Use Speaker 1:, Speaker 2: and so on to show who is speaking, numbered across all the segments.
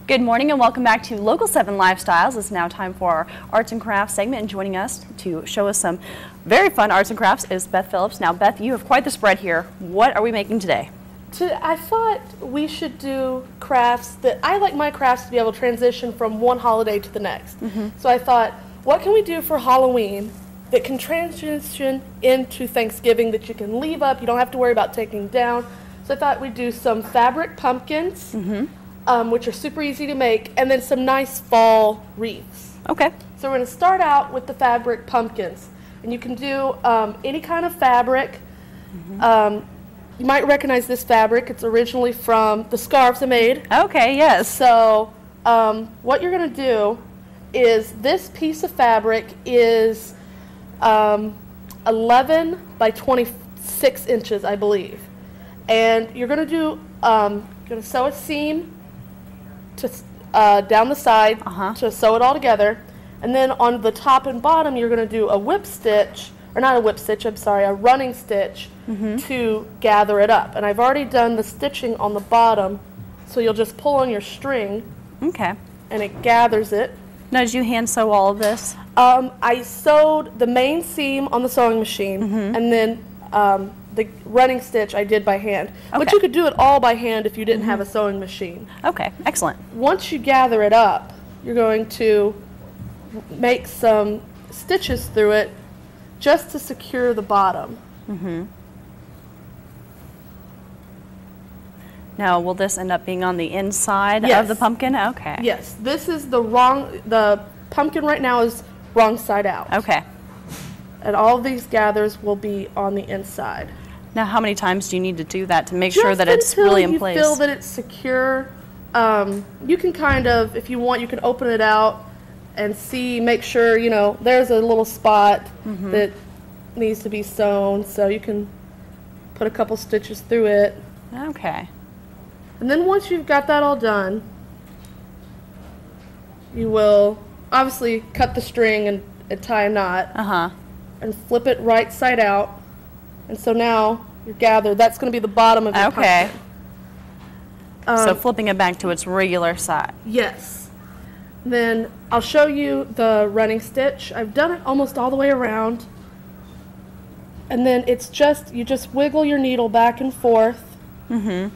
Speaker 1: Good morning and welcome back to Local 7 Lifestyles. It's now time for our arts and crafts segment, and joining us to show us some very fun arts and crafts is Beth Phillips. Now Beth, you have quite the spread here. What are we making today?
Speaker 2: I thought we should do crafts that, I like my crafts to be able to transition from one holiday to the next. So I thought, what can we do for Halloween that can transition into Thanksgiving that you can leave up, you don't have to worry about taking down. So I thought we'd do some fabric pumpkins, which are super easy to make, and then some nice fall wreaths.
Speaker 1: Okay.
Speaker 2: So we're going to start out with the fabric pumpkins. And you can do any kind of fabric. You might recognize this fabric. It's originally from the scarves I made.
Speaker 1: Okay, yes.
Speaker 2: So what you're going to do is this piece of fabric is 11 by 26 inches, I believe. And you're going to do, you're going to sew a seam to down the side to sew it all together. And then on the top and bottom, you're going to do a whip stitch, or not a whip stitch, I'm sorry, a running stitch to gather it up. And I've already done the stitching on the bottom, so you'll just pull on your string.
Speaker 1: Okay.
Speaker 2: And it gathers it.
Speaker 1: Now, did you hand sew all of this?
Speaker 2: I sewed the main seam on the sewing machine, and then the running stitch I did by hand.
Speaker 1: Okay.
Speaker 2: But you could do it all by hand if you didn't have a sewing machine.
Speaker 1: Okay, excellent.
Speaker 2: Once you gather it up, you're going to make some stitches through it just to secure the bottom.
Speaker 1: Now, will this end up being on the inside of the pumpkin? Okay.
Speaker 2: Yes, this is the pumpkin right now is wrong side out.
Speaker 1: Okay.
Speaker 2: And all of these gathers will be on the inside.
Speaker 1: Now, how many times do you need to do that to make sure that it's really in place?
Speaker 2: Just until you feel that it's secure. You can kind of, if you want, you can open it out and see, make sure, you know, there's a little spot that needs to be sewn, so you can put a couple stitches through it.
Speaker 1: Okay.
Speaker 2: And then once you've got that all done, you will obviously cut the string and tie a knot. And flip it right side out. And so now you're gathered. That's going to be the bottom of your pumpkin.
Speaker 1: So flipping it back to its regular side.
Speaker 2: Yes. Then I'll show you the running stitch. I've done it almost all the way around. And then it's just, you just wiggle your needle back and forth.
Speaker 1: Well,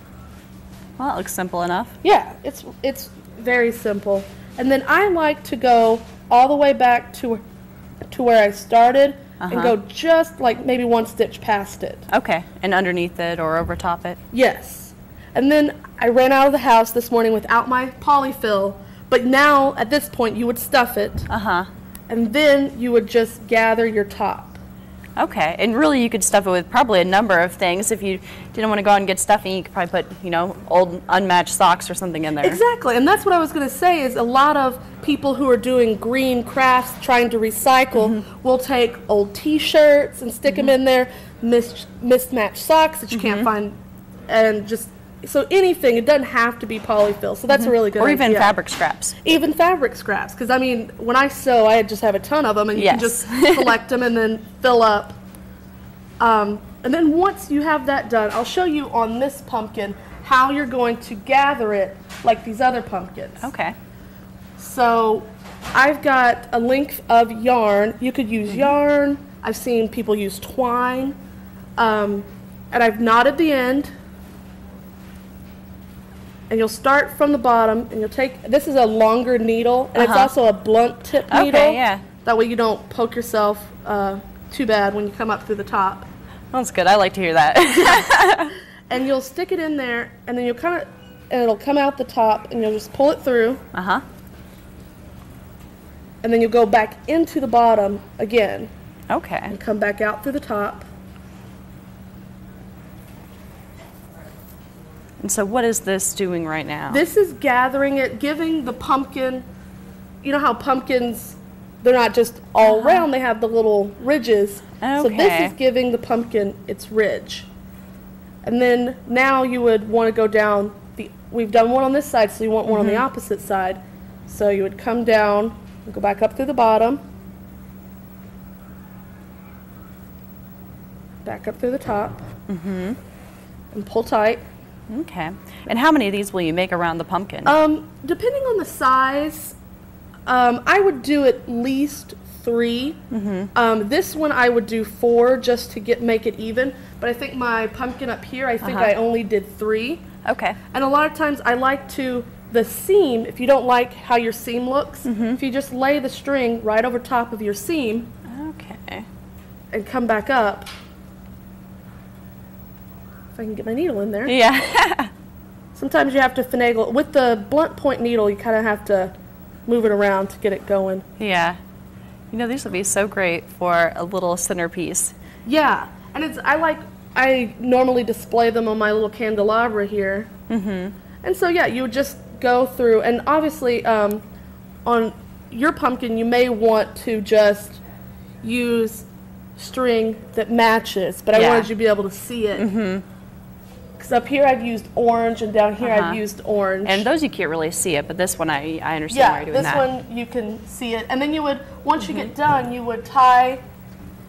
Speaker 1: that looks simple enough.
Speaker 2: Yeah, it's very simple. And then I like to go all the way back to where I started and go just like maybe one stitch past it.
Speaker 1: Okay, and underneath it or over top it?
Speaker 2: Yes. And then I ran out of the house this morning without my polyfill, but now at this point you would stuff it. And then you would just gather your top.
Speaker 1: Okay, and really you could stuff it with probably a number of things. If you didn't want to go out and get stuffing, you could probably put, you know, old unmatched socks or something in there.
Speaker 2: Exactly, and that's what I was going to say is a lot of people who are doing green crafts, trying to recycle, will take old t-shirts and stick them in there, mismatched socks that you can't find, and just, so anything, it doesn't have to be polyfill, so that's a really good idea.
Speaker 1: Or even fabric scraps.
Speaker 2: Even fabric scraps, because I mean, when I sew, I just have a ton of them, and you can just collect them and then fill up. And then once you have that done, I'll show you on this pumpkin how you're going to gather it like these other pumpkins.
Speaker 1: Okay.
Speaker 2: So I've got a length of yarn. You could use yarn. I've seen people use twine. And I've knotted the end. And you'll start from the bottom, and you'll take, this is a longer needle, and it's also a blunt tip needle.
Speaker 1: Okay, yeah.
Speaker 2: That way you don't poke yourself too bad when you come up through the top.
Speaker 1: That's good. I like to hear that.
Speaker 2: And you'll stick it in there, and then you'll kind of, and it'll come out the top, and you'll just pull it through. And then you'll go back into the bottom again.
Speaker 1: Okay.
Speaker 2: And come back out through the top.
Speaker 1: And so what is this doing right now?
Speaker 2: This is gathering it, giving the pumpkin, you know how pumpkins, they're not just all round, they have the little ridges.
Speaker 1: Okay.
Speaker 2: So this is giving the pumpkin its ridge. And then now you would want to go down, we've done one on this side, so you want one on the opposite side. So you would come down, and go back up through the bottom, back up through the top, and pull tight.
Speaker 1: Okay. And how many of these will you make around the pumpkin?
Speaker 2: Depending on the size, I would do at least 3. This one I would do 4 just to make it even. But I think my pumpkin up here, I think I only did 3.
Speaker 1: Okay.
Speaker 2: And a lot of times I like to, the seam, if you don't like how your seam looks, if you just lay the string right over top of your seam.
Speaker 1: Okay.
Speaker 2: And come back up. If I can get my needle in there.
Speaker 1: Yeah.
Speaker 2: Sometimes you have to finagle. With the blunt point needle, you kind of have to move it around to get it going.
Speaker 1: Yeah. You know, these would be so great for a little centerpiece.
Speaker 2: Yeah. And I normally display them on my little candelabra here. And so, yeah, you would just go through. And obviously, on your pumpkin, you may want to just use string that matches. But I wanted you to be able to see it. Because up here I've used orange, and down here I've used orange.
Speaker 1: And those you can't really see it, but this one I understand why you're doing that.
Speaker 2: Yeah, this one you can see it. And then you would, once you get done, you would tie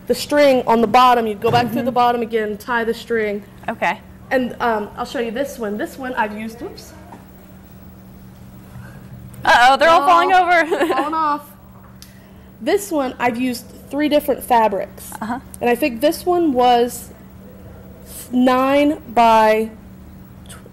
Speaker 2: the string on the bottom. You'd go back through the bottom again, tie the string.
Speaker 1: Okay.
Speaker 2: And I'll show you this one. This one I've used, oops.
Speaker 1: Uh-oh, they're all falling over.
Speaker 2: Falling off. This one I've used 3 different fabrics. And I think this one was 9 by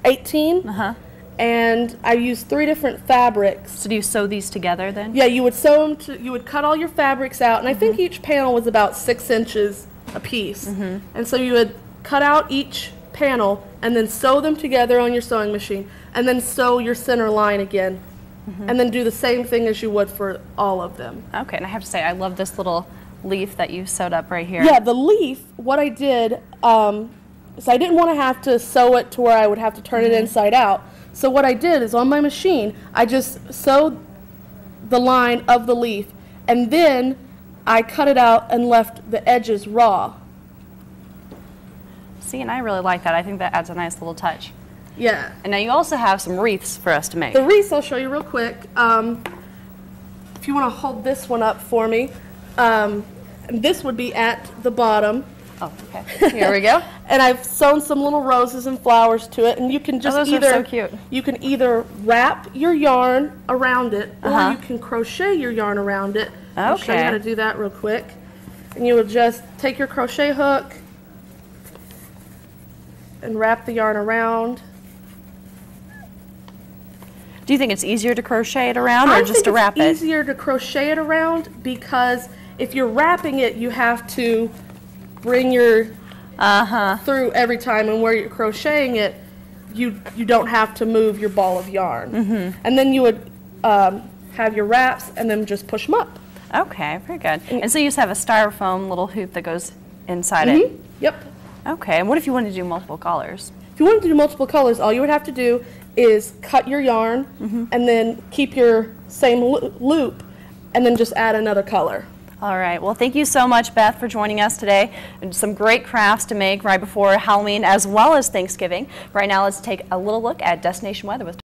Speaker 2: 18. And I used 3 different fabrics.
Speaker 1: So do you sew these together then?
Speaker 2: Yeah, you would sew them, you would cut all your fabrics out, and I think each panel was about 6 inches a piece. And so you would cut out each panel and then sew them together on your sewing machine, and then sew your center line again. And then do the same thing as you would for all of them.
Speaker 1: Okay, and I have to say, I love this little leaf that you sewed up right here.
Speaker 2: Yeah, the leaf, what I did, so I didn't want to have to sew it to where I would have to turn it inside out. So what I did is on my machine, I just sewed the line of the leaf, and then I cut it out and left the edges raw.
Speaker 1: See, and I really like that. I think that adds a nice little touch.
Speaker 2: Yeah.
Speaker 1: And now you also have some wreaths for us to make.
Speaker 2: The wreaths I'll show you real quick. If you want to hold this one up for me, this would be at the bottom.
Speaker 1: Oh, okay. Here we go.
Speaker 2: And I've sewn some little roses and flowers to it, and you can just
Speaker 1: those are so cute.
Speaker 2: You can either wrap your yarn around it, or you can crochet your yarn around it. I'll show you how to do that real quick. And you would just take your crochet hook and wrap the yarn around.
Speaker 1: Do you think it's easier to crochet it around or just to wrap it?
Speaker 2: I think it's easier to crochet it around, because if you're wrapping it, you have to bring your through every time, and where you're crocheting it, you don't have to move your ball of yarn. And then you would have your wraps and then just push them up.
Speaker 1: Okay, very good. And so you just have a styrofoam little hoop that goes inside it?
Speaker 2: Yep.
Speaker 1: Okay, and what if you wanted to do multiple colors?
Speaker 2: If you wanted to do multiple colors, all you would have to do is cut your yarn and then keep your same loop and then just add another color.
Speaker 1: All right, well, thank you so much, Beth, for joining us today. And some great crafts to make right before Halloween as well as Thanksgiving. Right now, let's take a little look at Destination Weather with